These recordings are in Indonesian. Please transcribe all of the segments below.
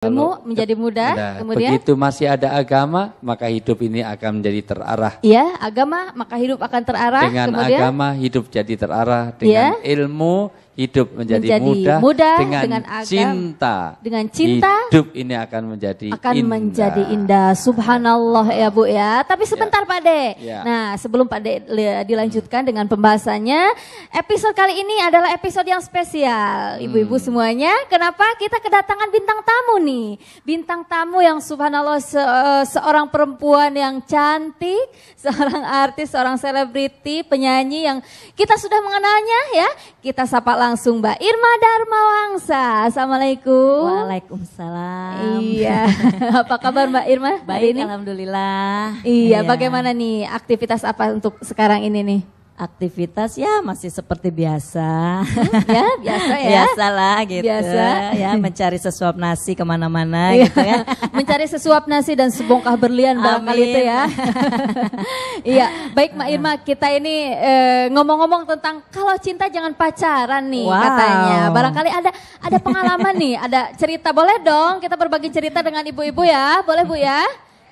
Ilmu menjadi mudah, kemudian begitu masih ada agama, maka hidup ini akan menjadi terarah. ya agama, maka hidup akan terarah. Dengan kemudian, agama hidup jadi terarah, dengan ilmu hidup menjadi mudah, dengan cinta. Dengan cinta hidup ini akan menjadi indah. Subhanallah ya Bu ya. Tapi sebentar Pak De. Ya. Nah, sebelum Pak De dilanjutkan dengan pembahasannya, episode kali ini adalah episode yang spesial. Ibu-ibu semuanya, kenapa kita kedatangan bintang tamu nih? Bintang tamu yang subhanallah seorang perempuan yang cantik, seorang artis, seorang selebriti, penyanyi yang kita sudah mengenalnya ya. Kita sapa langsung Mbak Irma Darmawangsa. Assalamualaikum. Waalaikumsalam. Iya. Apa kabar Mbak Irma? Baik, ini? alhamdulillah. Iya, bagaimana nih aktivitas apa untuk sekarang ini nih? Aktivitas ya masih seperti biasa. Ya, biasa ya. Biasalah gitu. Biasa. Ya, mencari sesuap nasi kemana-mana gitu ya. Mencari sesuap nasi dan sebongkah berlian barangkali itu ya. Iya, baik Mbak Irma, kita ini ngomong-ngomong tentang kalau cinta jangan pacaran nih katanya. Barangkali ada pengalaman nih, ada cerita. Boleh dong kita berbagi cerita dengan ibu-ibu ya, boleh Bu ya?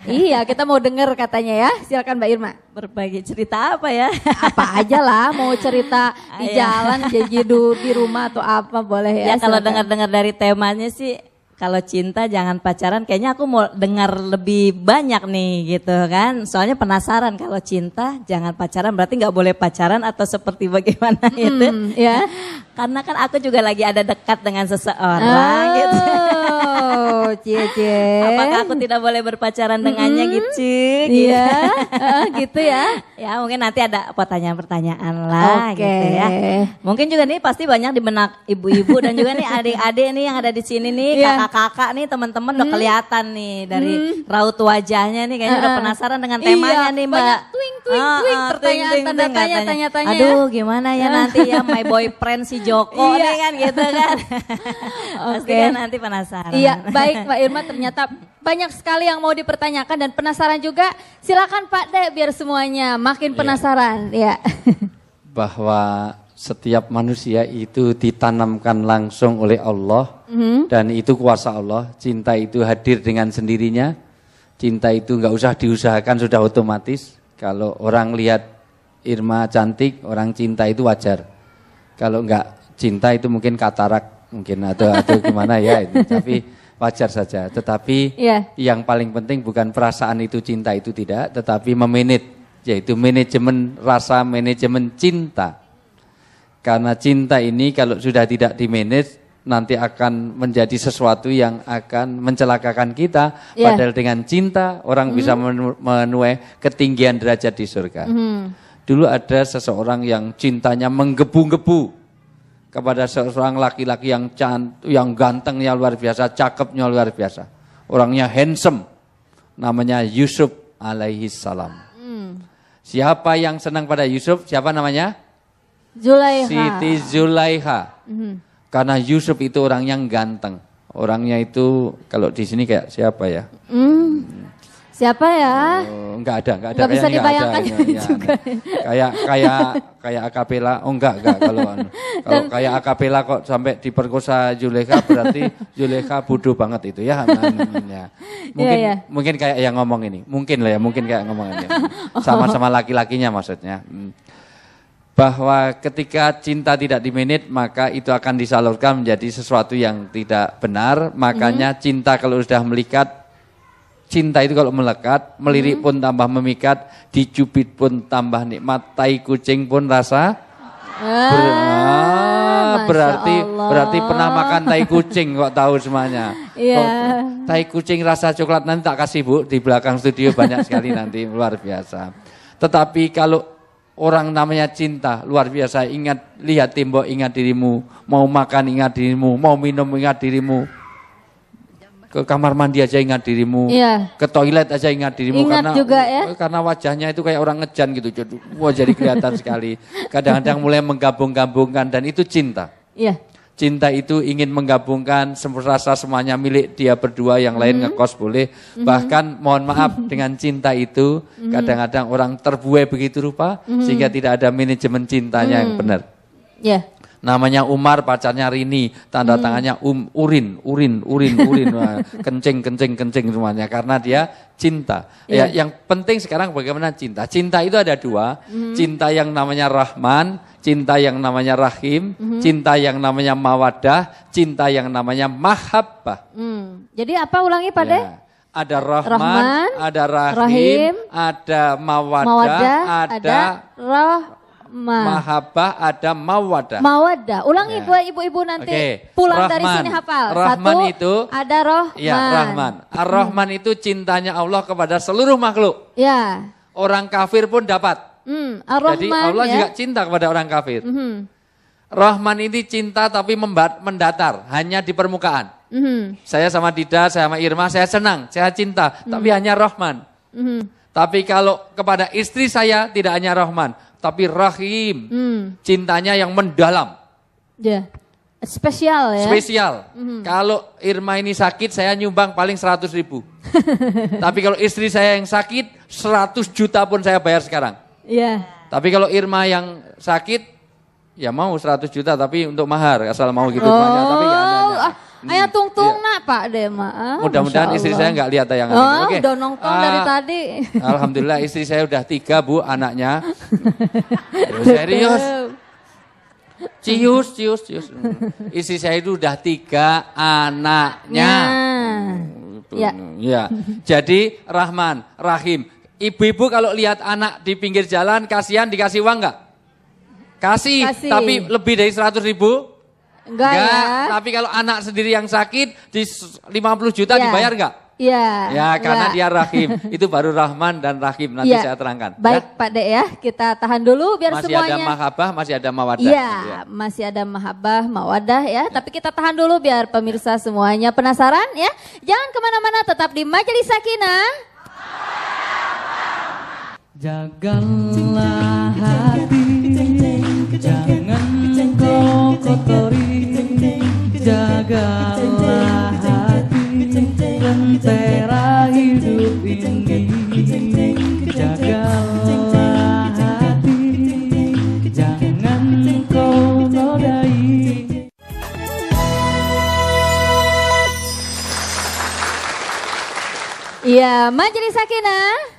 Iya, kita mau denger katanya ya. Silakan Mbak Irma. Berbagi cerita apa ya? Apa aja lah, mau cerita di jalan, jadi di rumah atau apa boleh ya. Ya kalau dengar-dengar dari temanya sih, kalau cinta jangan pacaran, kayaknya aku mau dengar lebih banyak nih gitu kan. Soalnya penasaran kalau cinta jangan pacaran berarti nggak boleh pacaran atau seperti bagaimana itu. Ya. Karena kan aku juga lagi ada dekat dengan seseorang gitu. Oh, cie. Apakah aku tidak boleh berpacaran dengannya gitu? Iya, gitu ya. Ya mungkin nanti ada pertanyaan-pertanyaan lah gitu ya. Mungkin juga nih pasti banyak di benak ibu-ibu dan juga nih adik-adik nih yang ada di sini nih, kakak-kakak nih, teman-teman udah kelihatan nih dari raut wajahnya nih kayaknya udah penasaran dengan temanya nih Mbak. Banyak twing, pertanyaan tanya-tanya. Aduh gimana ya nanti ya my boyfriend si Joko nih kan gitu kan. Pasti kan nanti penasaran. Iya, baik Mbak Irma, ternyata banyak sekali yang mau dipertanyakan dan penasaran juga. Silakan Pak De biar semuanya makin penasaran ya. Bahwa setiap manusia itu ditanamkan langsung oleh Allah dan itu kuasa Allah. Cinta itu hadir dengan sendirinya. Cinta itu nggak usah diusahakan, sudah otomatis. Kalau orang lihat Irma cantik, orang cinta itu wajar. Kalau nggak cinta itu mungkin katarak mungkin atau gimana ya itu. Tapi wajar saja. Tetapi yang paling penting bukan perasaan itu cinta itu tidak, tetapi memanage, yaitu manajemen rasa, manajemen cinta. Karena cinta ini kalau sudah tidak dimanage nanti akan menjadi sesuatu yang akan mencelakakan kita. Padahal dengan cinta orang bisa menuai ketinggian derajat di surga. Dulu ada seseorang yang cintanya menggebu-gebu kepada seorang laki-laki yang gantengnya luar biasa, cakepnya luar biasa. Orangnya handsome, namanya Yusuf alaihi salam. Siapa yang senang pada Yusuf? Siapa namanya? Zulaiha. Siti Zulaiha. Karena Yusuf itu orang yang ganteng. Orangnya itu kalau di sini kayak siapa ya? Siapa ya? Oh, enggak ada. Enggak bisa dibayangkan juga. Kayak akapela. Oh enggak kalau kayak akapela kok sampai diperkosa Zulekha berarti Zulekha bodoh banget itu ya. Mungkin kayak yang ngomong ini. Mungkin kayak ngomong ini. Sama-sama laki-lakinya maksudnya. Bahwa ketika cinta tidak dimanage maka itu akan disalurkan menjadi sesuatu yang tidak benar. Makanya cinta kalau sudah melikat, cinta itu kalau melekat, melirik pun tambah memikat, dicubit pun tambah nikmat, tai kucing pun rasa berarti pernah makan tai kucing kok tahu semuanya. Tai kucing rasa coklat nanti tak kasih Bu, di belakang studio banyak sekali nanti, luar biasa. Tetapi kalau orang namanya cinta, luar biasa, lihat tembok ingat dirimu, mau makan ingat dirimu, mau minum ingat dirimu. Ke kamar mandi aja ingat dirimu, ke toilet aja ingat dirimu, karena wajahnya itu kayak orang ngejan gitu, wah jadi kelihatan sekali. Kadang-kadang mulai menggabung-gabungkan dan itu cinta. Cinta itu ingin menggabungkan rasa semuanya milik dia berdua, yang lain ngekos boleh. Bahkan mohon maaf dengan cinta itu kadang-kadang orang terbuai begitu rupa sehingga tidak ada manajemen cintanya yang benar. Namanya Umar, pacarnya Rini, tanda tangannya urin. Wah, kencing semuanya karena dia cinta. Ya, yang penting sekarang bagaimana cinta. Cinta itu ada dua, cinta yang namanya Rahman, cinta yang namanya Rahim, cinta yang namanya Mawaddah, cinta yang namanya Mahabbah. Jadi apa ulangi Pak De? Ada Rahman, ada Rahim, ada Mawaddah, ada Mahabbah, ada Mawaddah. Mawaddah. Ulangi buat ibu-ibu nanti pulang dari sini hafal. Rahman Satu, itu ada Rahman. Ya, Rahman. Ar-Rahman itu cintanya Allah kepada seluruh makhluk. Ya. Orang kafir pun dapat. Ar-Rahman, jadi Allah ya. juga cinta kepada orang kafir. Rahman ini cinta tapi mendatar, hanya di permukaan. Saya sama Dida, saya sama Irma, saya senang, saya cinta, tapi hanya Rahman. Tapi kalau kepada istri saya tidak hanya Rahman, tapi Rahim, cintanya yang mendalam. Ya, spesial ya. Spesial. Kalau Irma ini sakit, saya nyumbang paling 100.000. Tapi kalau istri saya yang sakit, 100 juta pun saya bayar sekarang. Iya. Tapi kalau Irma yang sakit, ya mau 100 juta tapi untuk mahar, asal mau gitu. Tapi ya ayah tungtung nak Pak De mah. Mudah-mudahan istri saya nggak lihat tayangan ini. Oke. Udah nongkrong dari tadi. Alhamdulillah istri saya udah 3 Bu anaknya. Serius. Cius. Istri saya itu udah 3 anaknya. Ya. Jadi Rahman, Rahim. Ibu-ibu kalau lihat anak di pinggir jalan kasihan dikasih uang nggak? Kasih, tapi lebih dari 100.000? Enggak ya. Tapi kalau anak sendiri yang sakit di 50 juta dibayar enggak? Iya. Ya karena dia Rahim. Itu baru Rahman dan Rahim. Nanti saya terangkan. Baik Pak De ya, kita tahan dulu biar masih semuanya. Masih ada Mahabbah, masih ada Mawaddah. Iya, masih ada Mahabbah, Mawaddah ya. Tapi kita tahan dulu biar pemirsa semuanya penasaran ya. Jangan kemana-mana, tetap di Majelis Sakinah. Jagalah hati, jangan kau kotori. Jagalah hati, lentera hidup ini. Jagalah hati, jangan kau nodai. Iya, Majelis Sakinah.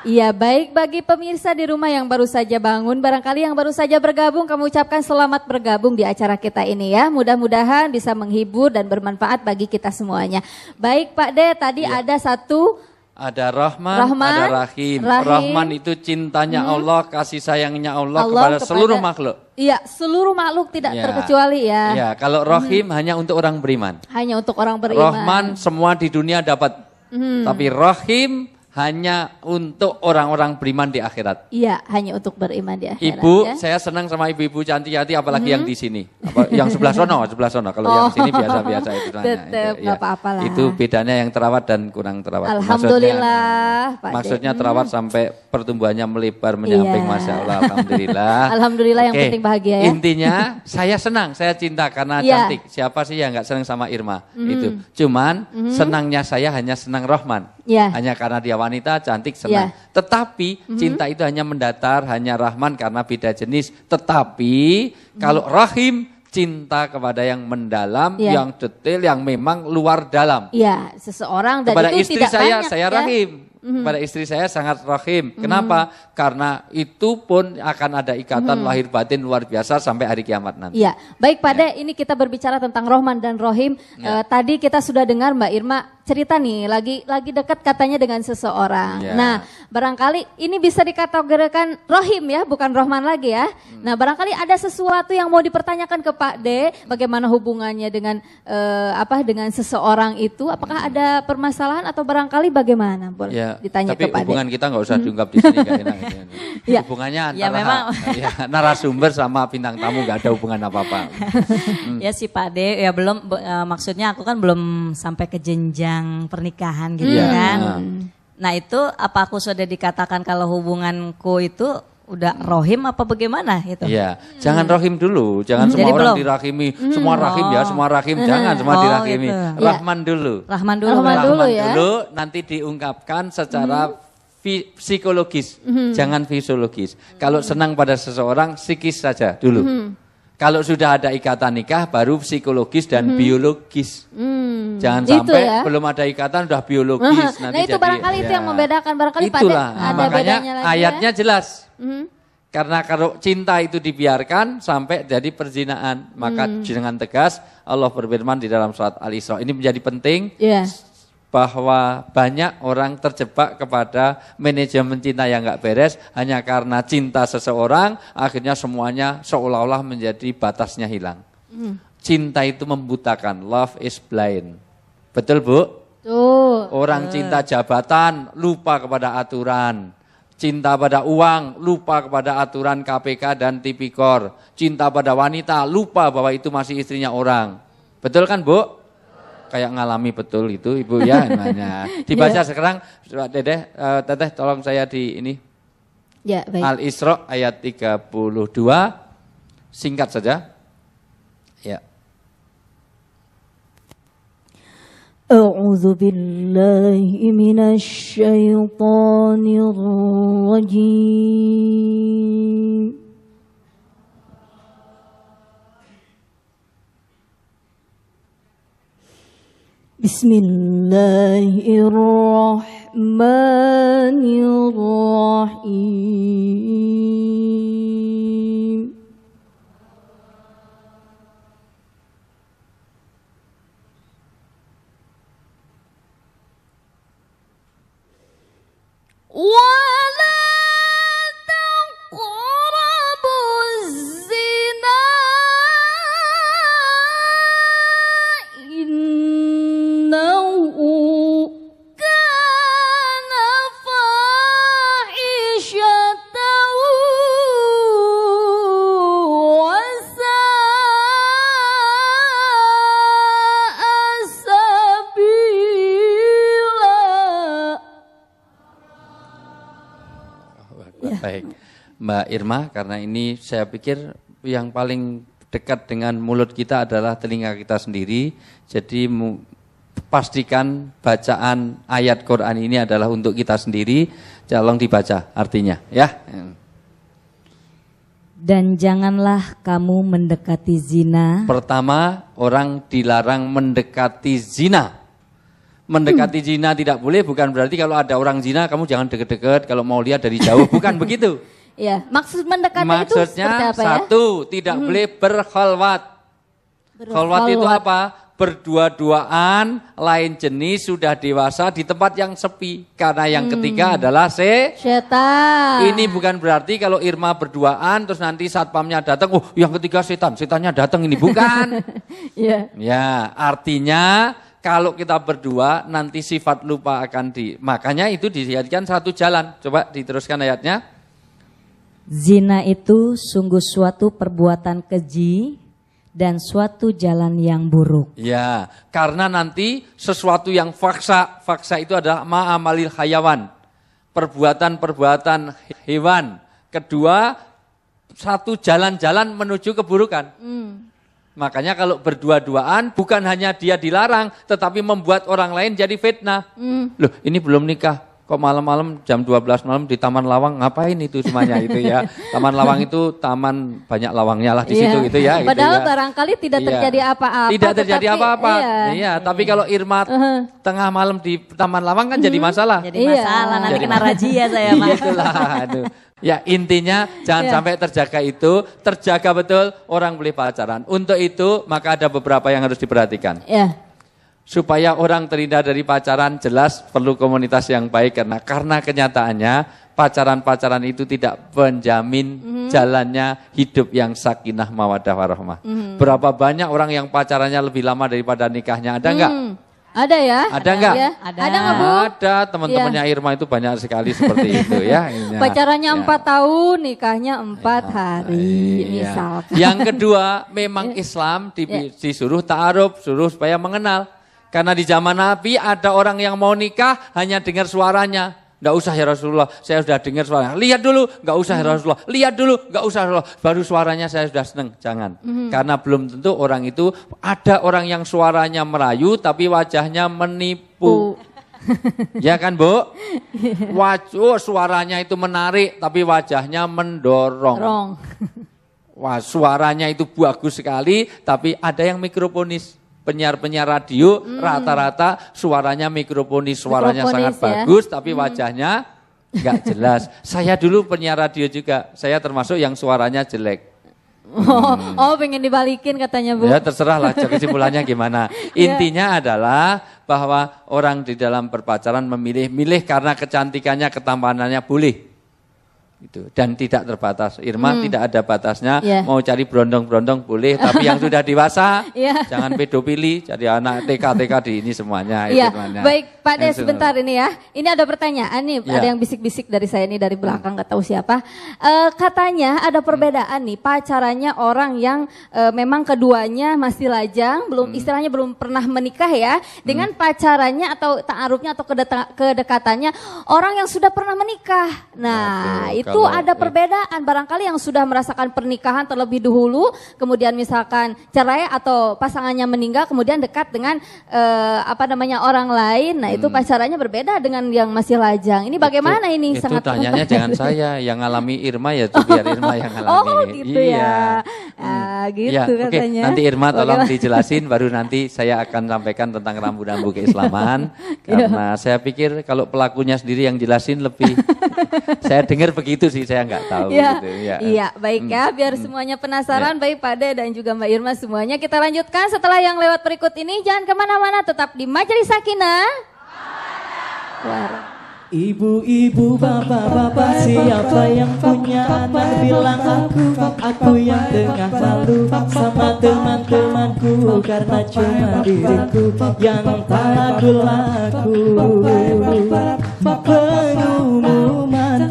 Iya, baik bagi pemirsa di rumah yang baru saja bangun, barangkali yang baru saja bergabung, kami ucapkan selamat bergabung di acara kita ini ya. Mudah-mudahan bisa menghibur dan bermanfaat bagi kita semuanya. Baik Pak De, tadi ada satu. Ada Rahman, ada Rahim. Rahman itu cintanya Allah, kasih sayangnya Allah kepada seluruh makhluk. Iya, seluruh makhluk tidak terkecuali ya. Iya, kalau Rahim hanya untuk orang beriman. Hanya untuk orang beriman. Rahman semua di dunia dapat. Tapi Rahim hanya untuk orang-orang beriman di akhirat. Iya, hanya untuk beriman di akhirat. Ibu, ya. saya senang sama ibu-ibu cantik hati, apalagi yang di sini. Yang sebelah sono. Kalau yang sini biasa-biasa itu. Tetap nggak apa-apa lah. Itu bedanya yang terawat dan kurang terawat. Alhamdulillah, maksudnya terawat sampai pertumbuhannya melebar menyamping, Masya Allah. Alhamdulillah. Alhamdulillah yang penting bahagia ya. Intinya saya senang, saya cinta karena cantik. Siapa sih yang nggak senang sama Irma? Itu. Cuman senangnya saya hanya senang Rahman. Hanya karena dia wanita cantik senang. Tetapi cinta itu hanya mendatar, hanya Rahman karena beda jenis. Tetapi kalau Rahim cinta kepada yang mendalam, yang detail, yang memang luar dalam. Iya, seseorang dan kepada itu istri tidak saya banyak, Rahim. Pada istri saya sangat Rahim. Kenapa? Karena itu pun akan ada ikatan lahir batin luar biasa sampai hari kiamat nanti. Iya, baik Pak De, ini kita berbicara tentang Rahman dan Rahim. Tadi kita sudah dengar Mbak Irma cerita nih, lagi dekat katanya dengan seseorang. Nah, barangkali ini bisa dikategorikan Rahim ya, bukan Rahman lagi ya. Nah, barangkali ada sesuatu yang mau dipertanyakan ke Pak De, bagaimana hubungannya dengan dengan seseorang itu? Apakah ada permasalahan atau barangkali bagaimana? Boleh ditanya tapi ke Pak De. hubungan kita nggak usah diungkap di sini, gak enak. Hubungannya antara narasumber sama bintang tamu nggak ada hubungan apa-apa. Ya si Pak De, ya belum, maksudnya aku kan belum sampai ke jenjang pernikahan gitu kan. Nah itu apa aku sudah dikatakan kalau hubunganku itu udah Rahim apa bagaimana itu? Iya, jangan Rahim dulu, jangan semua orang dirahimi, semua Rahim ya, semua Rahim, jangan semua dirahimi. Gitu. Rahman dulu. Rahman dulu ya. Dulu nanti diungkapkan secara psikologis, jangan fisiologis. Kalau senang pada seseorang, psikis saja dulu. Kalau sudah ada ikatan nikah, baru psikologis dan biologis. Jangan sampai ya? belum ada ikatan udah biologis. Nah itu barangkali itu yang membedakan, barangkali itulah. ada Makanya bedanya lagi ayatnya ya? jelas. Karena kalau cinta itu dibiarkan sampai jadi perzinaan, maka dengan tegas Allah berfirman di dalam surat Al-Isra. Ini menjadi penting. Bahwa banyak orang terjebak kepada manajemen cinta yang nggak beres hanya karena cinta seseorang, akhirnya semuanya seolah-olah menjadi batasnya hilang. Cinta itu membutakan, love is blind. Betul Bu? Tuh. Orang cinta jabatan lupa kepada aturan. Cinta pada uang lupa kepada aturan KPK dan Tipikor. Cinta pada wanita lupa bahwa itu masih istrinya orang. Betul kan Bu? Kayak ngalami betul itu Ibu ya namanya. Dibaca sekarang Teteh tolong saya di ini. Ya, baik. Al-Isra ayat 32 singkat saja. Ya. A'udzu billahi minasy syaithanir rajim. Bismillahirrahmanirrahim. Wala taqrabuz zina innahu kana fahishatan wa sa'a sabila. Baik, Mbak Irma, karena ini saya pikir yang paling dekat dengan mulut kita adalah telinga kita sendiri. Jadi pastikan bacaan ayat Quran ini adalah untuk kita sendiri. Tolong dibaca artinya, ya. Dan janganlah kamu mendekati zina. Pertama, orang dilarang mendekati zina. Mendekati zina tidak boleh, bukan berarti kalau ada orang zina kamu jangan deket-deket, kalau mau lihat dari jauh, bukan begitu. Ya, maksud mendekati itu Maksudnya seperti apa ya? satu, tidak boleh berkhalwat. Khalwat itu apa? Berdua-duaan, lain jenis, sudah dewasa di tempat yang sepi. Karena yang ketiga adalah Setan. Ini bukan berarti kalau Irma berduaan terus nanti satpamnya datang, oh yang ketiga setannya datang ini, bukan. Ya. Ya, artinya kalau kita berdua nanti sifat lupa akan makanya itu dijadikan satu jalan. Coba diteruskan ayatnya. Zina itu sungguh suatu perbuatan keji dan suatu jalan yang buruk. Ya, karena nanti sesuatu yang faksa itu adalah ma'amalil hayawan. Perbuatan-perbuatan hewan. Kedua, satu jalan-jalan menuju keburukan. Makanya kalau berdua-duaan bukan hanya dia dilarang, tetapi membuat orang lain jadi fitnah. Loh ini belum nikah, kok malam-malam jam 12 malam di Taman Lawang, ngapain itu semuanya itu ya. Taman Lawang itu taman banyak lawangnya lah di situ gitu ya. Padahal gitu ya. barangkali tidak terjadi apa-apa. Tidak terjadi apa-apa. Iya. Tapi kalau Irma tengah malam di Taman Lawang kan jadi masalah. Jadi masalah, nanti Jadi kena razia saya Mas. Itulah, aduh. Ya intinya jangan sampai terjaga itu, terjaga betul orang boleh pacaran. Untuk itu maka ada beberapa yang harus diperhatikan. Ya. Supaya orang terhindar dari pacaran jelas perlu komunitas yang baik karena kenyataannya pacaran-pacaran itu tidak menjamin jalannya hidup yang sakinah mawaddah warahmah. Berapa banyak orang yang pacarannya lebih lama daripada nikahnya, ada enggak? Ada ya? Ada enggak? Ya. Ada. Ada enggak Bu? Ada, teman-temannya Irma itu banyak sekali seperti itu ya. Pacarannya 4 tahun, nikahnya 4 hari Iya. misalkan. Yang kedua, memang Islam disuruh ta'aruf, suruh supaya mengenal. Karena di zaman Nabi ada orang yang mau nikah hanya dengar suaranya. Enggak usah ya Rasulullah, saya sudah dengar suaranya. Lihat dulu, enggak usah ya Rasulullah. Lihat dulu, enggak usah ya Rasulullah. Baru suaranya saya sudah senang. Jangan. Karena belum tentu orang itu, ada orang yang suaranya merayu tapi wajahnya menipu. Ya kan Bu? Suaranya itu menarik tapi wajahnya mendorong. Rong. Wah, suaranya itu bagus sekali, tapi ada yang mikrofonis. Penyiar-penyiar radio rata-rata suaranya mikrofonis, suaranya sangat ya. bagus, tapi wajahnya nggak jelas. Saya dulu penyiar radio juga, saya termasuk yang suaranya jelek. Oh, pengen dibalikin katanya Bu. Ya terserah lah kesimpulannya gimana. Intinya adalah bahwa orang di dalam berpacaran memilih karena kecantikannya, ketampanannya boleh. Itu dan tidak terbatas. Irma tidak ada batasnya. Mau cari berondong-berondong boleh, tapi yang sudah dewasa jangan pedofili, jadi anak TK di ini semuanya. Iya. Baik, Pak Des, Yang sebentar ini ya. Ini ada pertanyaan nih, ada yang bisik-bisik dari saya nih dari belakang, nggak tahu siapa. Katanya ada perbedaan nih pacarannya orang yang memang keduanya masih lajang, belum istilahnya belum pernah menikah ya, dengan pacarannya atau ta'arufnya atau kedekatannya orang yang sudah pernah menikah. Nah, itu ada perbedaan. Barangkali yang sudah merasakan pernikahan terlebih dahulu, kemudian misalkan cerai atau pasangannya meninggal, kemudian dekat dengan orang lain. Nah, itu pacarannya berbeda dengan yang masih lajang. Ini bagaimana ini? Itu tanyanya jangan saya, yang ngalami Irma ya, biar Irma yang ngalami. Oh, gitu ya. Gitu ya, katanya. Nanti Irma tolong dijelasin, baru nanti saya akan sampaikan tentang rambu-rambu keislaman. Karena saya pikir kalau pelakunya sendiri yang jelasin lebih, saya dengar begitu sih, saya nggak tahu. Gitu. Iya, baik ya, biar semuanya penasaran, baik Pak De dan juga Mbak Irma semuanya. Kita lanjutkan setelah yang lewat berikut ini, jangan kemana-mana, tetap di Majelis Sakinah. Ibu-ibu, bapak-bapak, siapa yang punya anak bilang aku yang tengah malu sama teman-temanku, karena cuma diriku yang tak laku.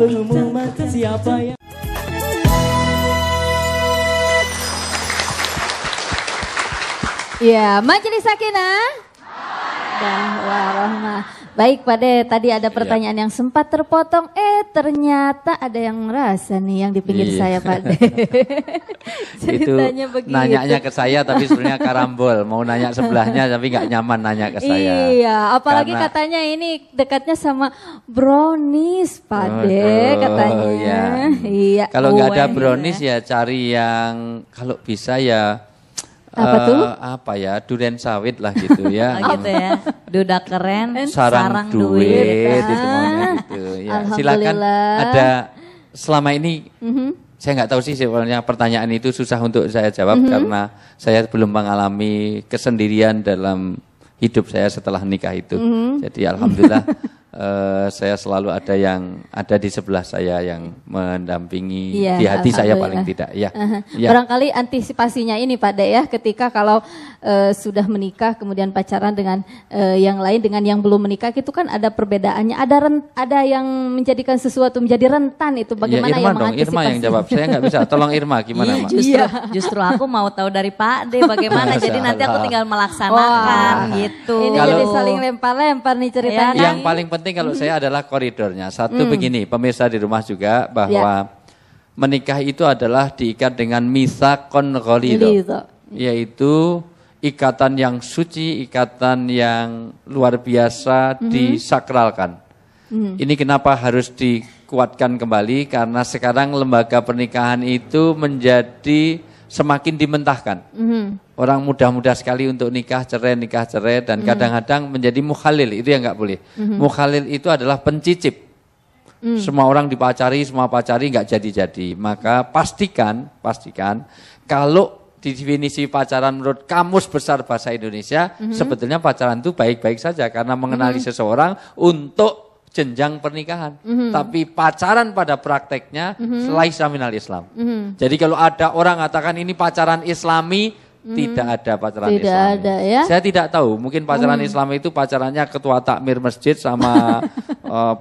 Pengumuman siapa yang Ya, Majelis Sakinah. Warahmah. Baik Pak De, tadi ada pertanyaan yang sempat terpotong, ternyata ada yang merasa nih yang di pinggir saya Pak De. Ceritanya itu begitu. Nanyanya ke saya tapi sebenarnya karambol, mau nanya sebelahnya tapi nggak nyaman nanya ke saya. Iya, apalagi katanya ini dekatnya sama brownies Pak De katanya. Iya. Kalau nggak ada brownies ya cari yang kalau bisa ya apa ya, durian sawit lah gitu ya. Gitu ya. Duda keren, sarang duit itu maunya gitu ya. Silakan ada selama ini saya nggak tahu sih sebenarnya pertanyaan itu susah untuk saya jawab karena saya belum mengalami kesendirian dalam hidup saya setelah nikah itu. Jadi alhamdulillah saya selalu ada yang ada di sebelah saya yang mendampingi di hati saya paling tidak ya. Barangkali antisipasinya ini Pak De ya, ketika kalau sudah menikah kemudian pacaran dengan yang lain dengan yang belum menikah itu kan ada perbedaannya, ada yang menjadikan sesuatu menjadi rentan, itu bagaimana Irma yang dong, Irma yang jawab, saya nggak bisa, tolong Irma gimana Mak? Justru aku mau tahu dari Pak De bagaimana, jadi nanti aku tinggal melaksanakan gitu. Ini jadi saling lempar-lempar nih ceritanya. Yang paling penting kalau saya adalah koridornya. Satu begini, pemirsa di rumah juga, bahwa menikah itu adalah diikat dengan mitsaqon ghalidho, yaitu ikatan yang suci, ikatan yang luar biasa, disakralkan. Ini kenapa harus dikuatkan kembali, karena sekarang lembaga pernikahan itu menjadi semakin dimentahkan. Orang mudah-mudah sekali untuk nikah cerai, dan kadang-kadang menjadi mukhalil, itu yang nggak boleh. Mukhalil itu adalah pencicip. Semua orang dipacari, semua pacari nggak jadi-jadi. Maka pastikan kalau definisi pacaran menurut Kamus Besar Bahasa Indonesia, sebetulnya pacaran itu baik-baik saja karena mengenali seseorang untuk jenjang pernikahan. Tapi pacaran pada prakteknya laisa minal Islam. Jadi kalau ada orang mengatakan ini pacaran Islami, tidak ada pacaran Islami. Ada ya. Saya tidak tahu, mungkin pacaran Islami itu pacarannya ketua takmir masjid sama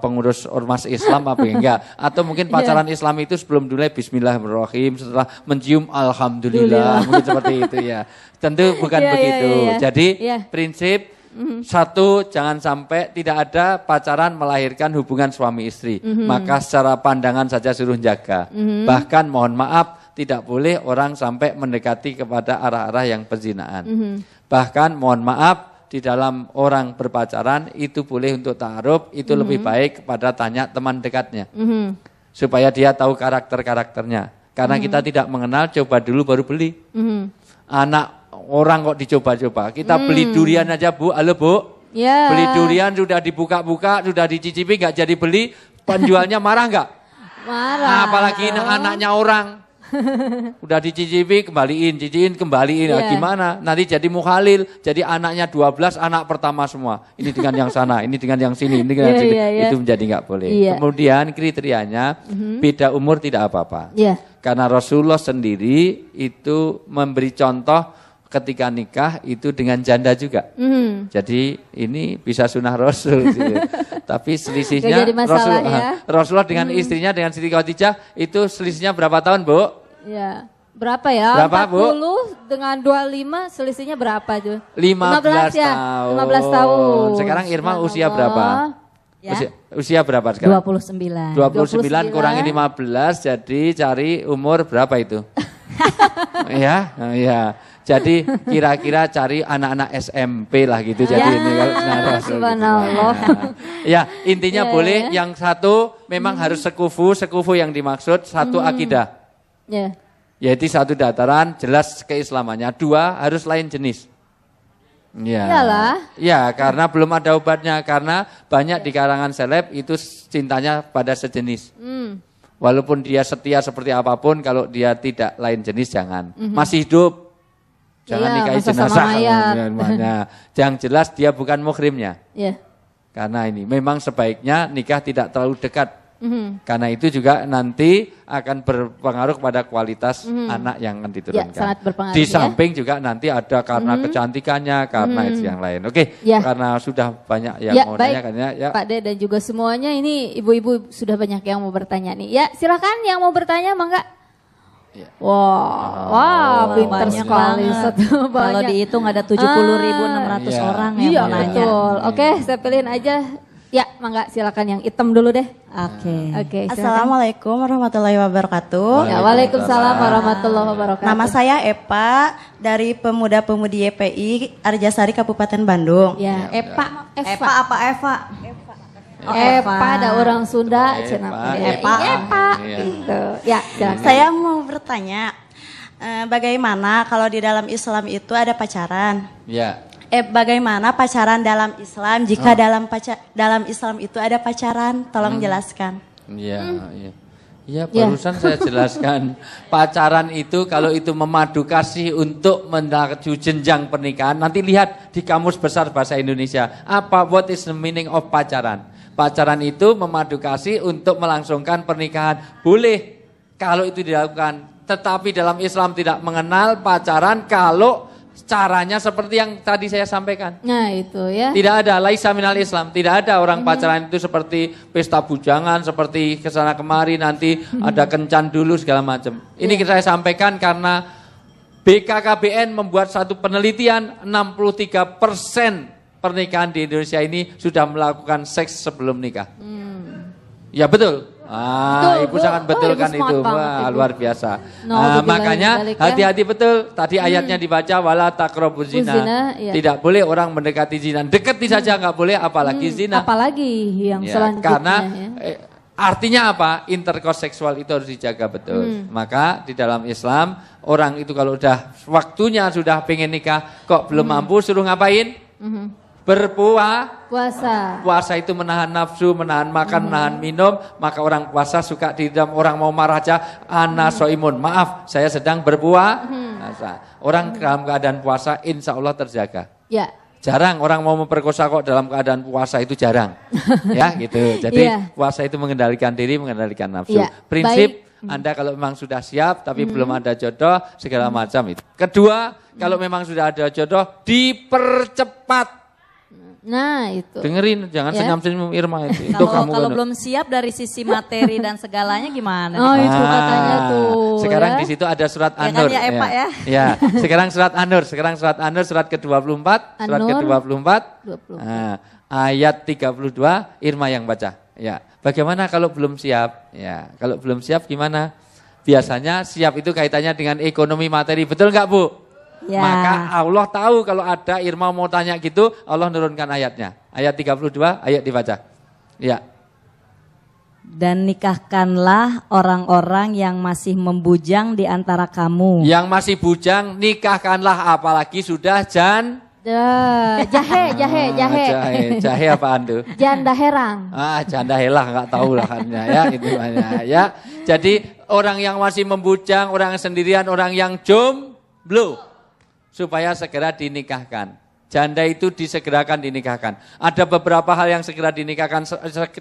pengurus ormas Islam apa enggak, atau mungkin pacaran Islam itu sebelum mulai bismillahirrahmanirrahim, setelah mencium alhamdulillah, mungkin seperti itu ya. Tentu bukan begitu. Jadi prinsip satu, jangan sampai tidak ada pacaran melahirkan hubungan suami istri. Maka secara pandangan saja suruh jaga. Bahkan mohon maaf, tidak boleh orang sampai mendekati kepada arah-arah yang perzinaan. Bahkan mohon maaf, di dalam orang berpacaran itu boleh untuk ta'aruf, itu lebih baik kepada tanya teman dekatnya. Supaya dia tahu karakter-karakternya. Karena kita tidak mengenal, coba dulu baru beli. Anak orang kok dicoba-coba. Kita beli durian aja Bu, halo Bu. Ya. Beli durian sudah dibuka-buka, sudah dicicipi, nggak jadi beli, penjualnya marah nggak? Marah. Nah, apalagi anaknya orang. Udah dicicipi, kembaliin, cicipin, kembaliin. Nah, gimana? Nanti jadi mukhalil, jadi anaknya 12, anak pertama semua. Ini dengan yang sana, ini dengan yang sini, ini dengan yang sini. Itu menjadi nggak boleh. Kemudian kriterianya, beda umur tidak apa-apa. Karena Rasulullah sendiri itu memberi contoh ketika nikah itu dengan janda juga. Jadi ini bisa sunnah Rasul. Gitu. Tapi selisihnya Rasulullah dengan istrinya, dengan Siti Khadijah itu selisihnya berapa tahun Bu? Ya. Berapa ya? Berapa, 40 Bu? dengan 25 selisihnya berapa tuh? 15 ya? tahun. 15 tahun. Sekarang Irma usia berapa? Ya. Usia berapa sekarang? 29. 29 kurangi 15 jadi cari umur berapa itu? Ya. Jadi kira-kira cari anak-anak SMP lah gitu. Jadi ini kalau subhanallah. Ya, intinya boleh yang satu memang harus sekufu yang dimaksud satu akidah. Yaitu satu dataran jelas keislamannya, dua harus lain jenis. Ya, karena belum ada obatnya, karena banyak di kalangan seleb itu cintanya pada sejenis. Walaupun dia setia seperti apapun, kalau dia tidak lain jenis jangan. Masih hidup. Jangan nikahi jenazah. Yang jelas dia bukan muhrimnya. Karena ini memang sebaiknya nikah tidak terlalu dekat. Karena itu juga nanti akan berpengaruh kepada kualitas anak yang akan diturunkan. Sangat berpengaruh, di samping juga nanti ada karena kecantikannya, karena itu yang lain. Oke, karena sudah banyak yang mau baik. nanya. Ya. Pak De dan juga semuanya ini ibu-ibu sudah banyak yang mau bertanya nih. Ya silakan yang mau bertanya mangga. Wah, pintar sekali. Kalau dihitung ada 70.600 orang yang mau nanya. Betul. Oke, saya pilihin aja. Ya, mangga silakan yang hitam dulu deh. Oke. Assalamualaikum warahmatullahi wabarakatuh. Ya, waalaikumsalam warahmatullahi wabarakatuh. Nama saya Epa dari Pemuda-Pemudi YPI Arjasari Kabupaten Bandung. Ya, Epa. Epa ada orang Sunda, Epa. Gitu. Ya, silakan. Saya mau bertanya, bagaimana kalau di dalam Islam itu ada pacaran? Ya. Bagaimana pacaran dalam Islam? Jika dalam Islam itu ada pacaran, tolong jelaskan. Iya, barusan saya jelaskan. Pacaran itu kalau itu memadu kasih untuk menuju jenjang pernikahan. Nanti lihat di Kamus Besar Bahasa Indonesia. What is the meaning of pacaran? Pacaran itu memadu kasih untuk melangsungkan pernikahan. Boleh kalau itu dilakukan. Tetapi dalam Islam tidak mengenal pacaran kalau caranya seperti yang tadi saya sampaikan. Nah itu ya. Tidak ada, laisa minal Islam. Tidak ada orang pacaran itu seperti pesta bujangan, seperti kesana kemari nanti ada kencan dulu segala macam. Ini saya sampaikan karena BKKBN membuat satu penelitian 63% pernikahan di Indonesia ini sudah melakukan seks sebelum nikah. Ya betul. Ibu sangat betulkan itu. Wah, luar biasa. Makanya hati-hati betul. Tadi ayatnya dibaca wala taqrabuz zina. Tidak boleh orang mendekati zina. Dekati saja nggak boleh, apalagi zina. Apalagi yang selanjutnya. Karena artinya apa? Intercourse seksual itu harus dijaga betul. Maka di dalam Islam orang itu kalau udah waktunya sudah pengen nikah kok belum mampu, suruh ngapain? Berpuasa. Puasa itu menahan nafsu, menahan makan, menahan minum. Maka orang puasa suka di dalam orang mau marah aja, ana soimun. Maaf, saya sedang berpuasa. Orang dalam keadaan puasa insya Allah terjaga. Ya. Jarang orang mau memperkosa kok dalam keadaan puasa itu jarang. Ya gitu. Jadi puasa itu mengendalikan diri, mengendalikan nafsu. Prinsip Anda kalau memang sudah siap tapi belum ada jodoh segala macam itu. Kedua, kalau memang sudah ada jodoh dipercepat. Nah itu. Dengerin, jangan senyum-senyum Irma itu. Kalau belum siap dari sisi materi dan segalanya gimana? Itu katanya tuh. Sekarang di situ ada surat An-Nur. Ya, Epa, ya. Ya, sekarang surat An-Nur, surat ke-24, surat ke-24. Ayat 32 Irma yang baca. Ya. Bagaimana kalau belum siap? Ya, kalau belum siap gimana? Biasanya siap itu kaitannya dengan ekonomi materi. Betul enggak, Bu? Ya. Maka Allah tahu kalau ada Irma mau tanya gitu, Allah nurunkan ayatnya. Ayat 32, ayat dibaca. Ya. Dan nikahkanlah orang-orang yang masih membujang di antara kamu. Yang masih bujang nikahkanlah, apalagi sudah Jahe. Jahe apaan tuh? Janda herang. Janda helah nggak tahu lah kan ya itu ya. Jadi orang yang masih membujang, orang yang sendirian, orang yang jomblo supaya segera dinikahkan. Janda itu disegerakan dinikahkan. Ada beberapa hal yang segera dinikahkan,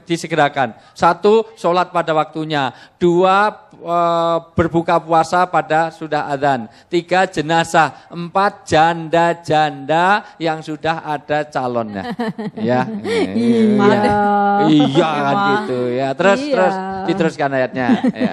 disegerakan. 1, sholat pada waktunya. 2, berbuka puasa pada sudah adzan. 3, jenazah. 4, janda-janda yang sudah ada calonnya. Ya. Iya kan gitu ya. Terus diteruskan ayatnya. Ya.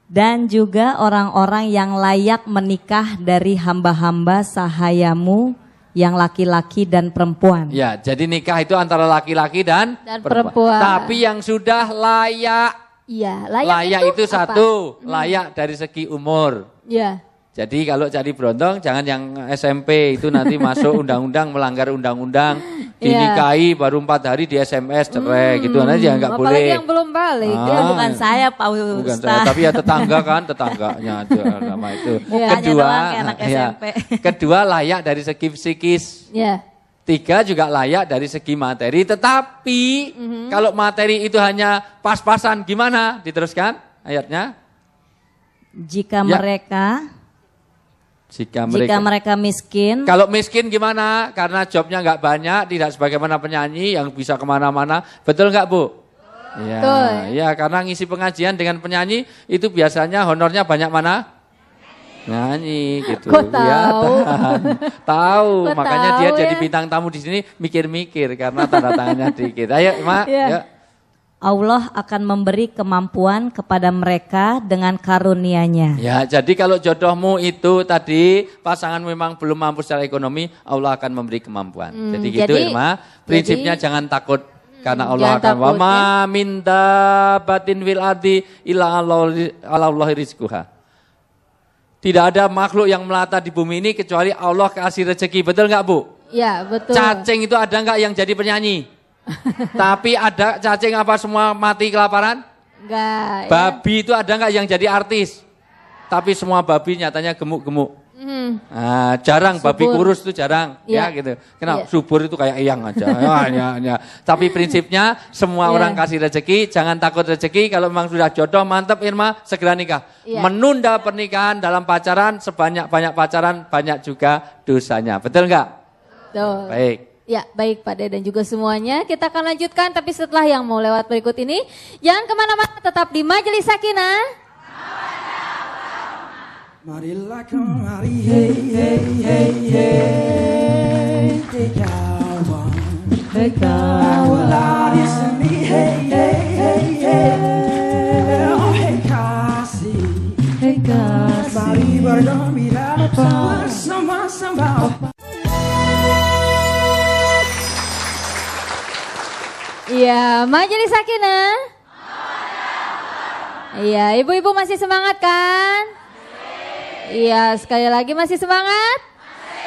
Dan juga orang-orang yang layak menikah dari hamba-hamba sahayamu yang laki-laki dan perempuan. Ya, jadi nikah itu antara laki-laki dan perempuan. Tapi yang sudah layak. Iya, Layak itu apa? 1, layak dari segi umur. Iya. Jadi kalau jadi berondong jangan yang SMP itu nanti masuk undang-undang, melanggar undang-undang, dinikahi baru 4 hari di SMS cerai gitu aja nggak boleh. Apalagi yang belum balik. Ya bukan saya Pak Bukan Ustaz. saya, tapi ya tetangga kan, tetangganya aja nama itu. Mukanya doang kayak anak SMP. Kedua layak dari segi psikis. Ya. 3 juga layak dari segi materi, tetapi kalau materi itu hanya pas-pasan gimana? Diteruskan ayatnya. Jika mereka miskin. Kalau miskin gimana? Karena jobnya nggak banyak, tidak sebagaimana penyanyi yang bisa kemana-mana. Betul nggak Bu? Ya, Betul. ya karena ngisi pengajian dengan penyanyi itu biasanya honornya banyak mana? Nyanyi gitu. Kok tahu? Ya, tahu. Kok Makanya tahu dia ya? jadi bintang tamu di sini mikir-mikir karena tanda tangannya dikit. Ayo, Mak. Ya. Yuk. Allah akan memberi kemampuan kepada mereka dengan karunia-Nya. Ya, jadi kalau jodohmu itu tadi pasangan memang belum mampu secara ekonomi, Allah akan memberi kemampuan. Jadi gitu Irma, prinsipnya jangan takut karena Allah akan wa ma min dabbatin fil ardi illa Allahi rizquha. Tidak ada makhluk yang melata di bumi ini kecuali Allah kasih rezeki. Betul nggak Bu? Ya, betul. Cacing itu ada nggak yang jadi penyanyi? Tapi ada cacing apa semua mati kelaparan? Enggak. Babi itu ada nggak yang jadi artis? Tapi semua babi nyatanya gemuk-gemuk. Jarang babi kurus itu jarang, ya gitu. Kenapa? Subur itu kayak eyang aja. Ya. Tapi prinsipnya semua orang kasih rezeki, jangan takut rezeki. Kalau memang sudah jodoh mantap Irma, segera nikah. Menunda pernikahan dalam pacaran, sebanyak-banyak pacaran banyak juga dosanya. Betul nggak? Betul. Baik. Ya, baik Pak De dan juga semuanya. Kita akan lanjutkan, tapi setelah yang mau lewat berikut ini. Jangan kemana-mana, tetap di Majelis Sakinah. Marilah kemari, hey, hey, hey, hey, hey kawan, hey kawan, lari sini, hey, hey, hey, hey, oh, hey kasih, mari bergembira bersama-sama. Iya, Majelis Sakinah. Iya, ibu-ibu masih semangat kan? Iya, sekali lagi masih semangat?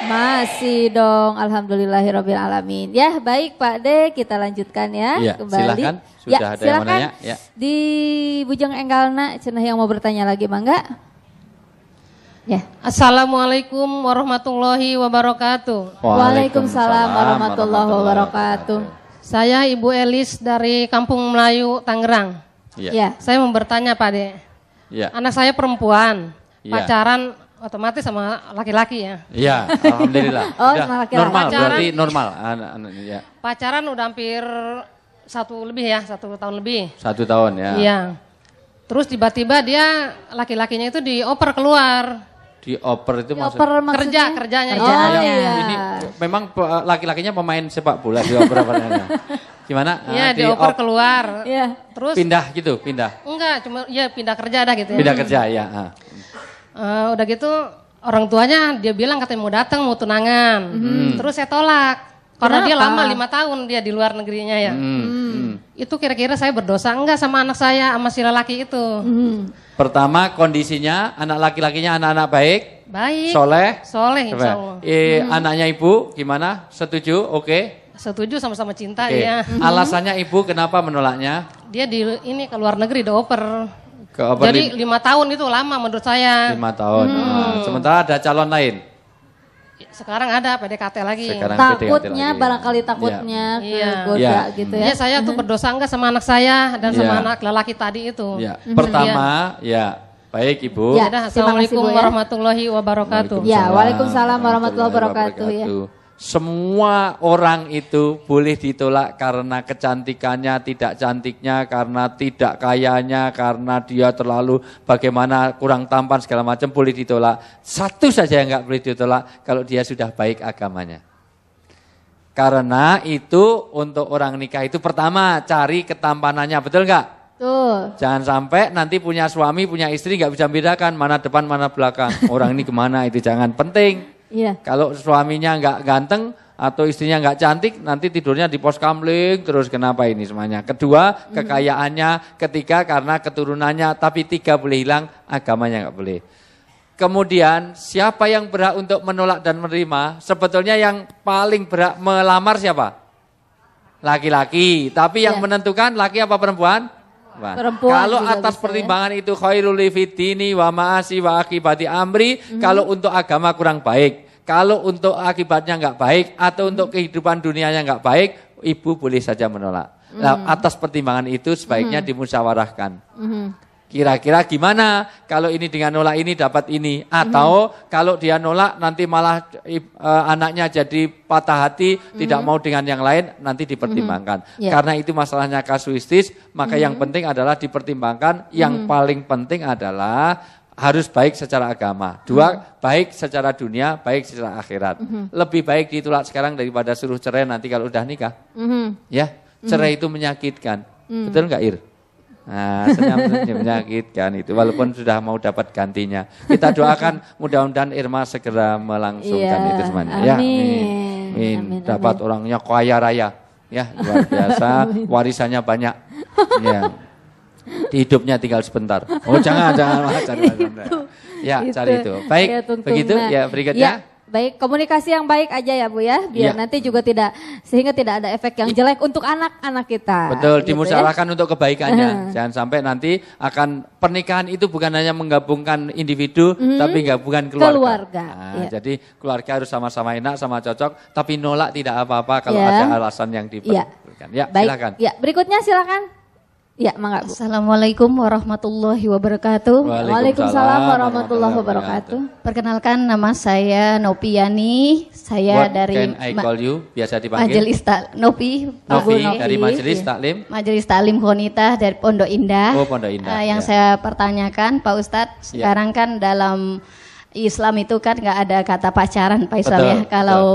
Masih dong, alhamdulillahirabbil alamin. Ya, baik Pak De, kita lanjutkan ya, Iya, kembali. silakan. Sudah ada yang mau silakan. nanya, ya. Di Bujang Enggalna, cenah yang mau bertanya lagi, Mangga? Ya. Assalamualaikum warahmatullahi wabarakatuh. Waalaikumsalam warahmatullahi wabarakatuh. Saya Ibu Elis dari Kampung Melayu, Tangerang. Iya. Ya. Saya mau bertanya Pak De. Iya. Anak saya perempuan, Iya. pacaran otomatis sama laki-laki ya. Iya, alhamdulillah. Oh, Udah sama laki-laki. normal, Pacaran. berarti normal. Ya. Pacaran udah hampir 1 tahun lebih. 1 tahun ya. Iya. Terus tiba-tiba dia laki-lakinya itu dioper keluar. Dioper itu maksudnya. Oper maksudnya? Kerjanya. Oh, Yang iya. Ini memang laki-lakinya pemain sepak bola dioper apa namanya? Gimana? Iya, dioper keluar. Iya. Terus Pindah gitu, pindah. enggak, cuma ya pindah kerja dah gitu ya. Pindah kerja ya. Udah gitu orang tuanya dia bilang katanya mau datang mau tunangan. Terus saya tolak. Karena dia Kenapa? lama 5 tahun dia di luar negerinya ya. Itu kira-kira saya berdosa enggak sama anak saya sama si lelaki itu? Pertama kondisinya anak laki-lakinya anak-anak baik. Baik. Soleh? Soleh insya Allah. Anaknya ibu gimana? Setuju? Oke. Setuju sama-sama cinta Oke. ya. Alasannya ibu kenapa menolaknya? Dia ini ke luar negeri dioper. Ke Jadi 5 tahun itu lama menurut saya. 5 tahun. Nah, sementara ada calon lain. Sekarang ada PDKT lagi. Sekarang Takutnya, PDKT lagi. barangkali takutnya Iya. kegoda Iya. gitu ya. Iya saya tuh berdosa enggak sama anak saya dan sama Iya. anak lelaki tadi itu. Ya. Pertama, ya baik ibu. Ya. Sudah, terima kasih, Assalamualaikum Bu, ya. warahmatullahi wabarakatuh. Ya, Waalaikumsalam warahmatullahi wabarakatuh, ya. Semua orang itu boleh ditolak karena kecantikannya, tidak cantiknya, karena tidak kayanya, karena dia terlalu bagaimana kurang tampan segala macam boleh ditolak. Satu saja yang nggak boleh ditolak kalau dia sudah baik agamanya. Karena itu untuk orang nikah itu pertama cari ketampanannya, betul nggak? Tuh. Jangan sampai nanti punya suami, punya istri nggak bisa bedakan mana depan mana belakang. Orang ini kemana itu jangan, penting. Iya. Kalau suaminya nggak ganteng atau istrinya nggak cantik, nanti tidurnya di pos kamling terus. Kenapa ini semuanya? Kedua, kekayaannya. Ketiga, karena keturunannya. Tapi tiga boleh hilang, agamanya nggak boleh. Kemudian siapa yang berhak untuk menolak dan menerima? Sebetulnya yang paling berhak melamar siapa? Laki-laki. Tapi yang menentukan laki apa perempuan? Perempuan Kalau juga atas bisa, pertimbangan itu khairul li fiddini wa ma'asi wa akibati amri, kalau untuk agama kurang baik, kalau untuk akibatnya enggak baik atau untuk kehidupan dunianya enggak baik, ibu boleh saja menolak. Nah, atas pertimbangan itu sebaiknya dimusyawarahkan. Kira-kira gimana kalau ini dengan nolak ini dapat ini, atau kalau dia nolak nanti malah anaknya jadi patah hati, tidak mau dengan yang lain, nanti dipertimbangkan. Yeah. Karena itu masalahnya kasuistis, maka yang penting adalah dipertimbangkan. Yang paling penting adalah harus baik secara agama. Dua, baik secara dunia, baik secara akhirat. Lebih baik ditolak sekarang daripada suruh cerai nanti kalau udah nikah. Ya, cerai itu menyakitkan. Betul nggak Ir? Nah, senyum-senyum menyakitkan itu, walaupun sudah mau dapat gantinya. Kita doakan mudah-mudahan Irma segera melangsungkan itu semuanya. Ya, amin. Dapat orangnya kaya raya, ya luar biasa, warisannya banyak. Ya. Di hidupnya tinggal sebentar. Oh jangan cari. Ya cari itu. Baik, ya, begitu ya berikutnya. Ya. Baik, komunikasi yang baik aja ya Bu ya, biar nanti juga sehingga tidak ada efek yang jelek untuk anak-anak kita. Betul, gitu dimusyawarahkan untuk kebaikannya. Jangan sampai nanti akan pernikahan itu bukan hanya menggabungkan individu, tapi gabungan keluarga. Nah, jadi keluarga harus sama-sama enak, sama cocok, tapi nolak tidak apa-apa kalau ada alasan yang diberikan. Ya, baik. silakan. Ya, berikutnya silakan. Ya, mangga Bu. Assalamualaikum warahmatullahi wabarakatuh. Waalaikumsalam warahmatullahi wabarakatuh. Perkenalkan nama saya Nopiani. Saya What dari can I call you? Biasa dipanggil Majelis Nopi dari Majelis Taklim. Majelis Taklim Khonitah dari Pondok Indah. Oh, Pondok Indah. Yang saya pertanyakan Pak Ustadz, sekarang kan dalam Islam itu kan nggak ada kata pacaran Pak Islam ya. Kalau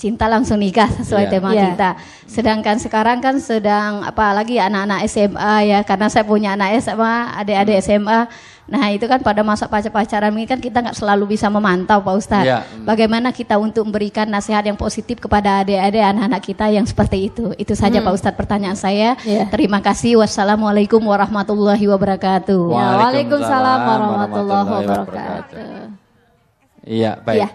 cinta langsung nikah sesuai tema kita. Sedangkan sekarang kan sedang apalagi anak-anak SMA ya, karena saya punya anak SMA, adik-adik SMA. Nah itu kan pada masa pacaran ini kan kita nggak selalu bisa memantau Pak Ustadz. Bagaimana kita untuk memberikan nasihat yang positif kepada adik-adik anak-anak kita yang seperti itu. Itu saja Pak Ustadz pertanyaan saya. Terima kasih. Wassalamualaikum warahmatullahi wabarakatuh. Waalaikumsalam warahmatullahi wabarakatuh. Iya, baik.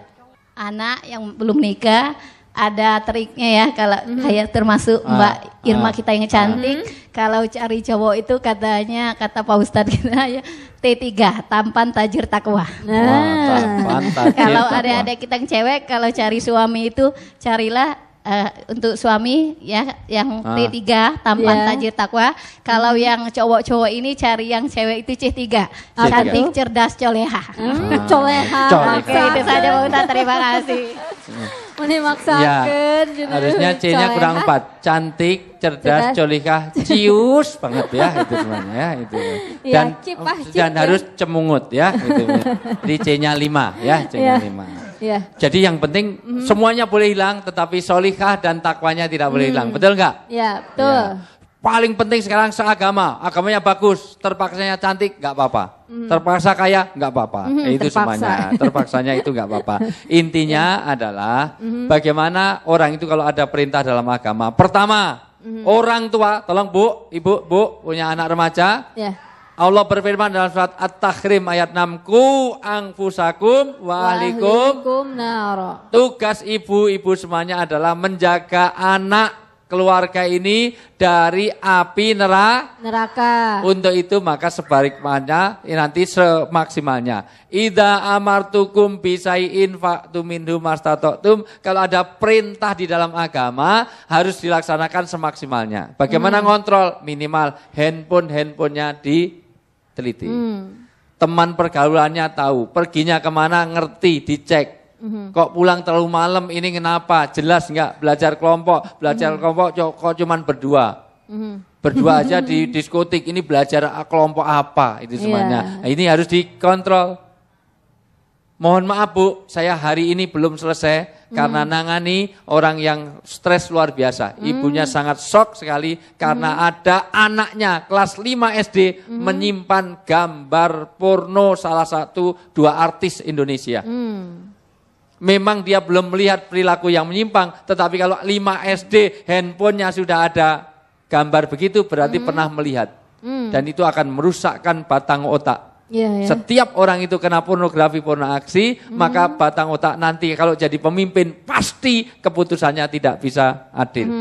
Anak yang belum nikah ada triknya ya, kalau kayak termasuk Mbak Irma kita yang cantik, kalau cari cowok itu katanya kata Pak Ustadz kita ya T3, tampan tajir takwa. Kalau adik-adik kita yang cewek kalau cari suami itu carilah untuk suami ya yang T3 tampan tajir takwa. Kalau yang cowok-cowok ini cari yang cewek itu C3, cantik cerdas coleha. Coleha. Oke, itu saja Pak Ustadz, terima kasih. Ini maksakan. Harusnya C-nya kurang 4. Cantik, cerdas, colikah, cius banget ya itu semuanya ya itu. Dan harus cemungut ya itu. Jadi C-nya 5 ya, C-nya 5. Ya. Jadi yang penting semuanya boleh hilang, tetapi solikah dan takwanya tidak boleh hilang. Betul nggak? Ya, betul. Ya. Paling penting sekarang seagama, agamanya bagus, terpaksanya cantik nggak apa-apa, terpaksa kaya nggak apa-apa. Itu semuanya, terpaksanya itu nggak apa-apa. Intinya adalah bagaimana orang itu kalau ada perintah dalam agama. Pertama, orang tua, tolong Bu, Ibu, Bu punya anak remaja. Allah berfirman dalam surat At-Tahrim ayat 6, Ku anfusakum wa ahlikum. naro. Tugas ibu-ibu semuanya adalah menjaga anak keluarga ini dari api Neraka. Untuk itu maka sebaliknya nanti semaksimalnya. Idza amartukum bisai'in fa'tu minhu mastata'tum. Kalau ada perintah di dalam agama harus dilaksanakan semaksimalnya. Bagaimana ngontrol? Minimal handphonenya diteliti. Teman pergaulannya tahu, perginya kemana ngerti, dicek. Kok pulang terlalu malam ini kenapa? Jelas enggak? Belajar kelompok kok cuman berdua. Berdua aja di diskotik, ini belajar kelompok apa itu semuanya. Nah, ini harus dikontrol. Mohon maaf Bu, saya hari ini belum selesai karena nangani orang yang stres luar biasa. Ibunya sangat shock sekali karena ada anaknya kelas 5 SD menyimpan gambar porno salah satu 2 artis Indonesia. Memang dia belum melihat perilaku yang menyimpang, tetapi kalau 5 SD handphonenya sudah ada gambar begitu berarti pernah melihat. Dan itu akan merusakkan batang otak. Setiap orang itu kena pornografi, pornoaksi, maka batang otak nanti kalau jadi pemimpin pasti keputusannya tidak bisa adil.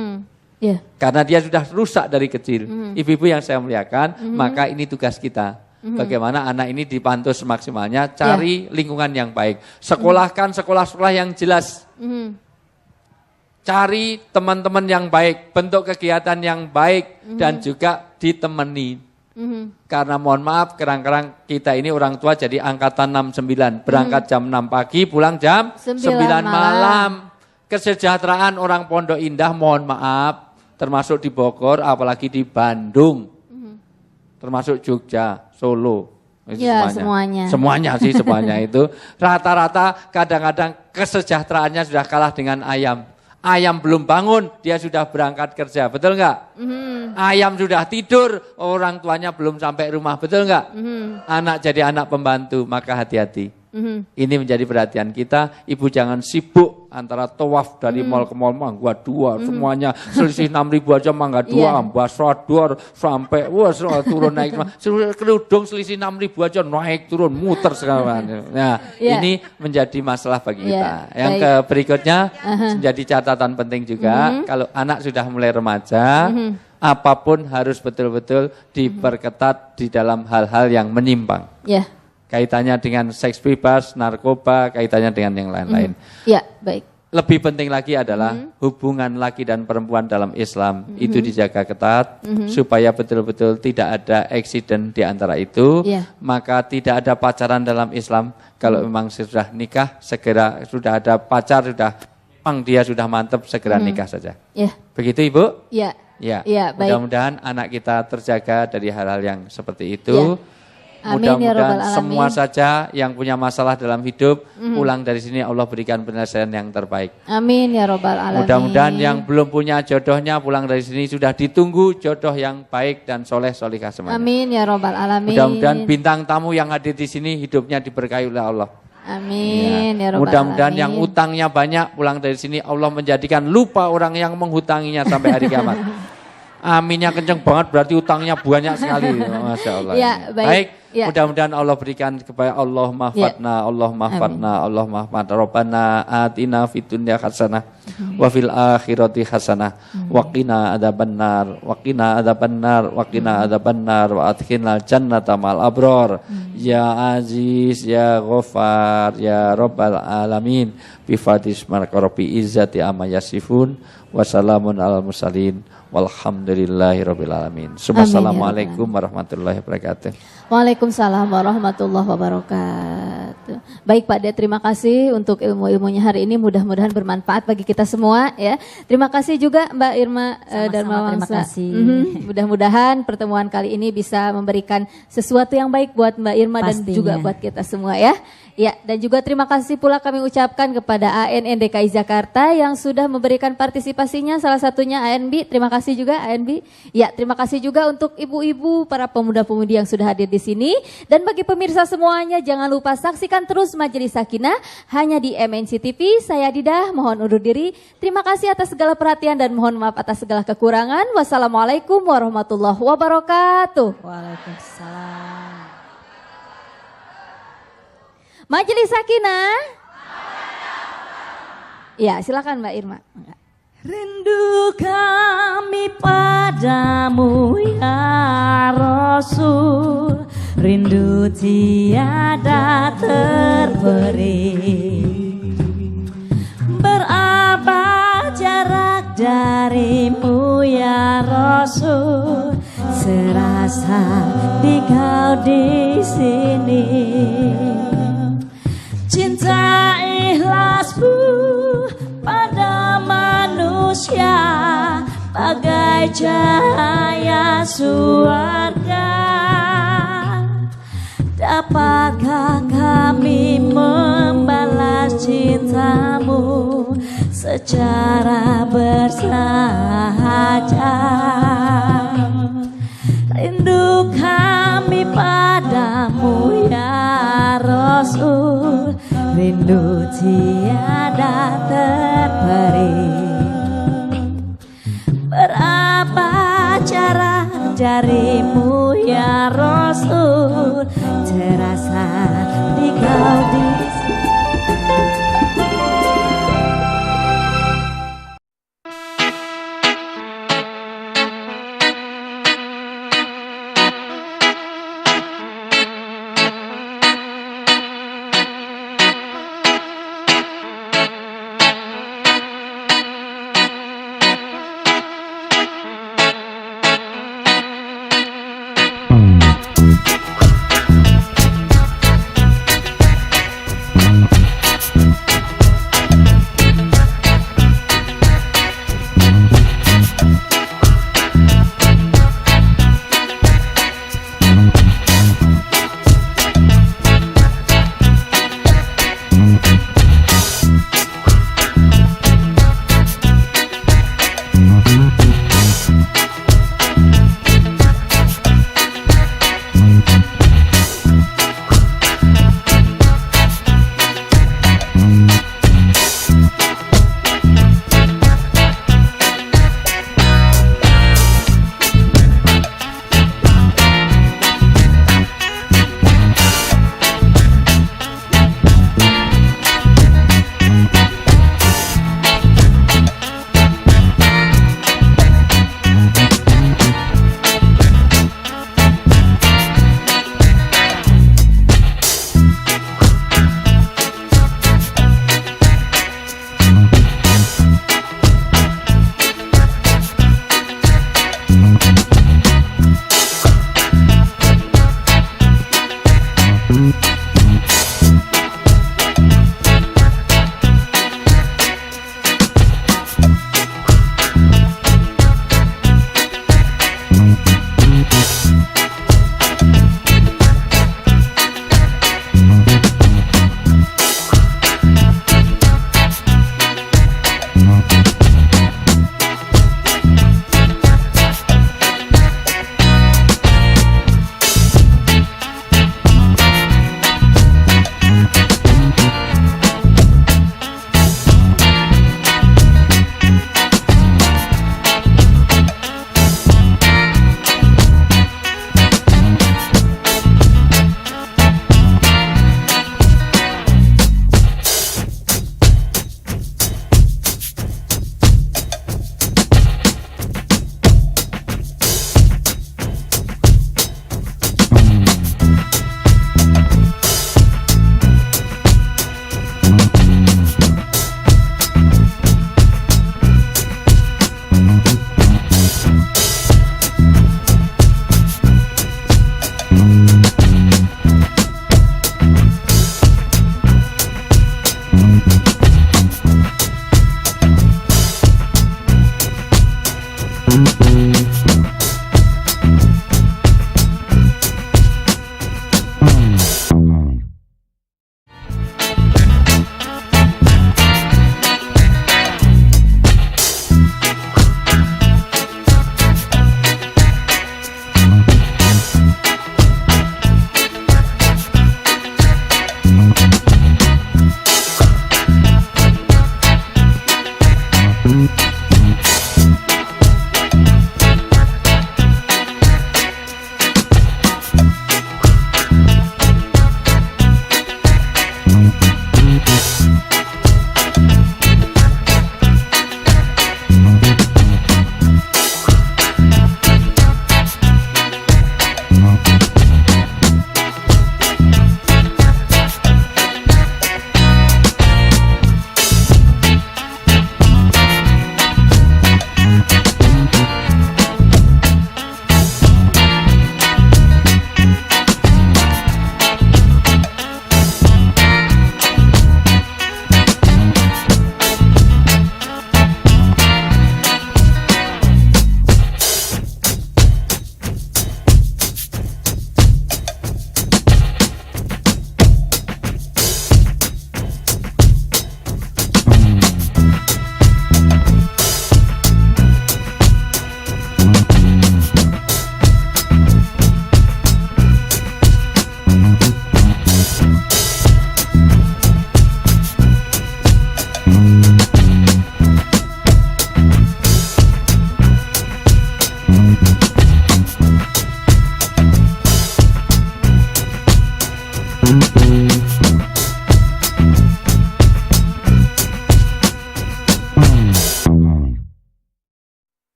Karena dia sudah rusak dari kecil. Ibu-ibu yang saya muliakan, maka ini tugas kita. Bagaimana anak ini dipantau semaksimalnya, cari lingkungan yang baik. Sekolahkan sekolah-sekolah yang jelas. Cari teman-teman yang baik, bentuk kegiatan yang baik dan juga ditemani. Karena mohon maaf, kadang-kadang kita ini orang tua jadi angkatan 69, berangkat jam 6 pagi, pulang jam 9 malam. Kesejahteraan orang Pondok Indah mohon maaf, termasuk di Bogor, apalagi di Bandung, termasuk Jogja, Solo. Semuanya. Semuanya itu. Rata-rata kadang-kadang kesejahteraannya sudah kalah dengan ayam. Ayam belum bangun, dia sudah berangkat kerja, betul enggak? Ayam sudah tidur, orang tuanya belum sampai rumah, betul enggak? Anak jadi anak pembantu, maka hati-hati. Ini menjadi perhatian kita, ibu jangan sibuk antara tawaf dari mall ke mall, mangga 2, semuanya selisih 6.000 aja mangga 2, Ambassador sampai turun naik, kerudung selisih 6.000 aja naik turun muter sekarang. Nah, ini menjadi masalah bagi kita. Yang berikutnya menjadi catatan penting juga, kalau anak sudah mulai remaja, apapun harus betul-betul diperketat di dalam hal-hal yang menyimpang. Kaitannya dengan seks bebas, narkoba, kaitannya dengan yang lain-lain. Baik. Lebih penting lagi adalah hubungan laki dan perempuan dalam Islam itu dijaga ketat supaya betul-betul tidak ada accident di antara itu. Maka tidak ada pacaran dalam Islam. Kalau memang sudah nikah, segera sudah ada pacar, memang dia sudah mantap, segera nikah saja. Begitu Ibu? Mudah-mudahan anak kita terjaga dari hal-hal yang seperti itu. Mudah-mudahan semua saja yang punya masalah dalam hidup, pulang dari sini Allah berikan penyelesaian yang terbaik. Amin ya Rabbal Alamin. Mudah-mudahan yang belum punya jodohnya pulang dari sini sudah ditunggu jodoh yang baik dan soleh-solihah semuanya. Amin ya Rabbal Alamin. Mudah-mudahan bintang tamu yang hadir di sini hidupnya diberkahi oleh Allah. Amin ya Rabbal Mudah-mudahan Alamin. yang utangnya banyak pulang dari sini Allah menjadikan lupa orang yang menghutanginya sampai hari kiamat. Aminnya kenceng banget berarti utangnya banyak sekali. Masya Allah. Baik. Mudah-mudahan Allah berikan kepada Allah mahfatna, Allah mahfatna, Allah mahfat. Rabbana atina fid dunya hasanah wa fil akhirati hasanah wa qina adzabannar wa qina adzabannar wa qina adzabannar wa adkhilnal jannata mal abror. Ya Aziz ya Ghaffar ya Rabbal alamin bi fatis marqarabi izzati amma yasifun wa salamun alal mursalin walhamdulillahi rabbil alamin. Assalamualaikum warahmatullahi wabarakatuh. Waalaikumsalam warahmatullahi wabarakatuh. Baik Pak De, terima kasih untuk ilmu-ilmunya hari ini, mudah-mudahan bermanfaat bagi kita semua ya. Terima kasih juga Mbak Irma Darmawangsa. Terima kasih. Mudah-mudahan pertemuan kali ini bisa memberikan sesuatu yang baik buat Mbak Irma dan juga buat kita semua ya. Ya, dan juga terima kasih pula kami ucapkan kepada ANN DKI Jakarta yang sudah memberikan partisipasinya, salah satunya ANB. Terima kasih juga ANB. Ya, terima kasih juga untuk ibu-ibu, para pemuda-pemudi yang sudah hadir di sini. Dan bagi pemirsa semuanya, jangan lupa saksikan terus Majelis Sakinah hanya di MNC TV. Saya Didah, mohon undur diri. Terima kasih atas segala perhatian dan mohon maaf atas segala kekurangan. Wassalamualaikum warahmatullahi wabarakatuh. Waalaikumsalam. Majelis Sakinah. Ya, silakan Mbak Irma. Rindu kami padamu ya Rasul, rindu tiada terberi. Berapa jarak darimu ya Rasul, serasa di kau di sini. Cinta ikhlasmu pada manusia bagai cahaya surga. Dapatkah kami membalas cintamu secara bersahaja? Rindu kami padamu ya Rasul, rindu tiada terberi. Berapa jarak darimu ya Rasul, terasa di kau di sini.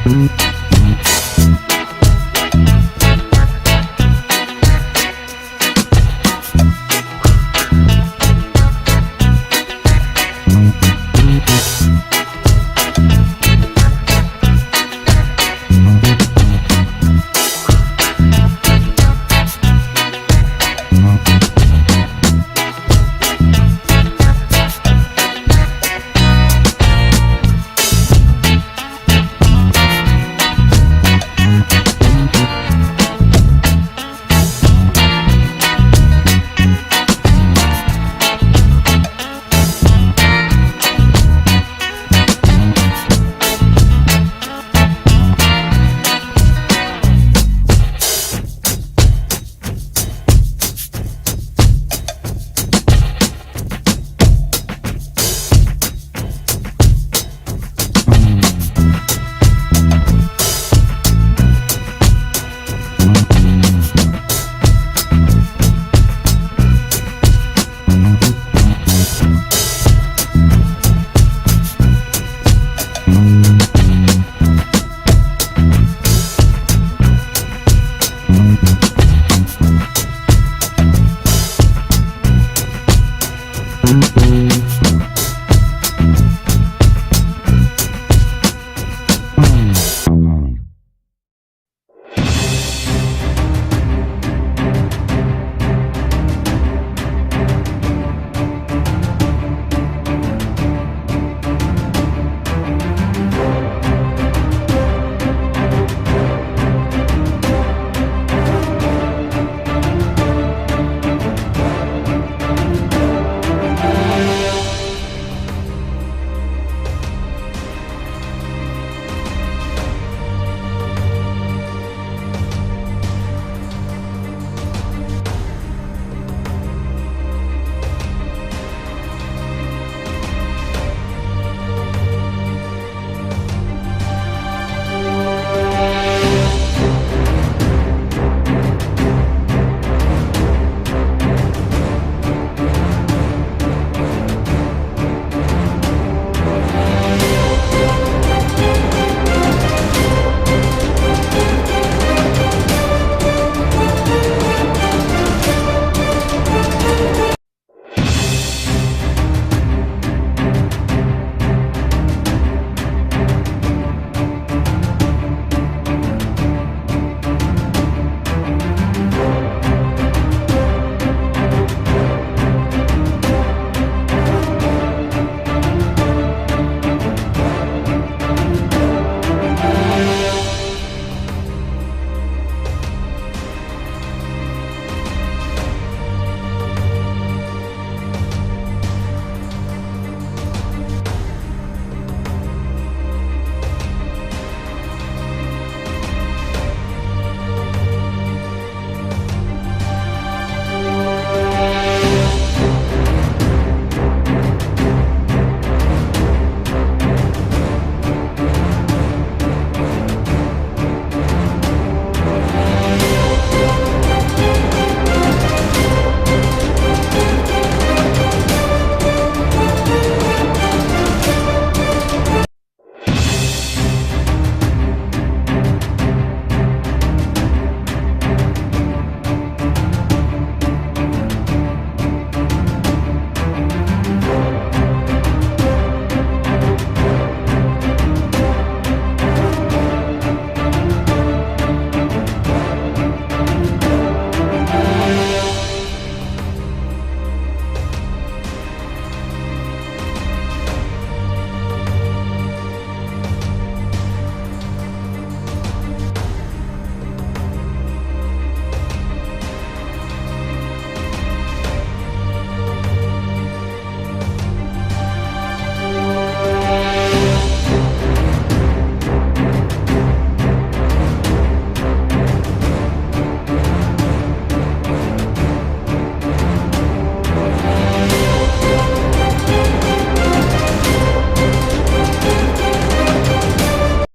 Thank